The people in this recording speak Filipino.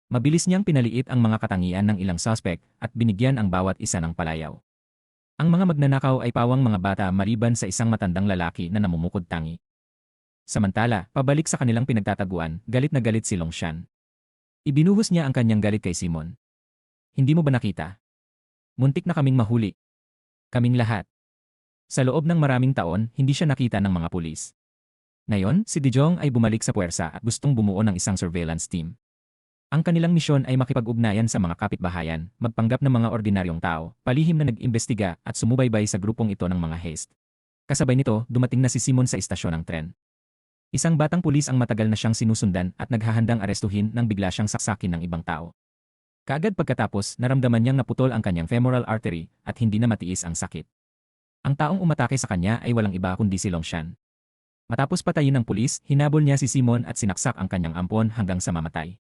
Mabilis niyang pinaliit ang mga katangian ng ilang suspect at binigyan ang bawat isa ng palayaw. Ang mga magnanakaw ay pawang mga bata maliban sa isang matandang lalaki na namumukod tangi. Samantala, pabalik sa kanilang pinagtataguan, galit na galit si Longshan. Ibinuhos niya ang kanyang galit kay Simon. Hindi mo ba nakita? Muntik na kaming mahuli. Kaming lahat. Sa loob ng maraming taon, hindi siya nakita ng mga pulis. Ngayon, si De Jong ay bumalik sa puwersa at gustong bumuo ng isang surveillance team. Ang kanilang misyon ay makipag-ugnayan sa mga kapitbahayan, magpanggap ng mga ordinaryong tao, palihim na nag-imbestiga at sumubaybay sa grupong ito ng mga heist. Kasabay nito, dumating na si Simon sa istasyon ng tren. Isang batang pulis ang matagal na siyang sinusundan at naghahandang arestuhin nang bigla siyang saksakin ng ibang tao. Kaagad pagkatapos, naramdaman niyang naputol ang kanyang femoral artery at hindi na matiis ang sakit. Ang taong umatake sa kanya ay walang iba kundi si Longshan. Matapos patayin ng pulis, hinabol niya si Simon at sinaksak ang kanyang ampon hanggang sa mamatay.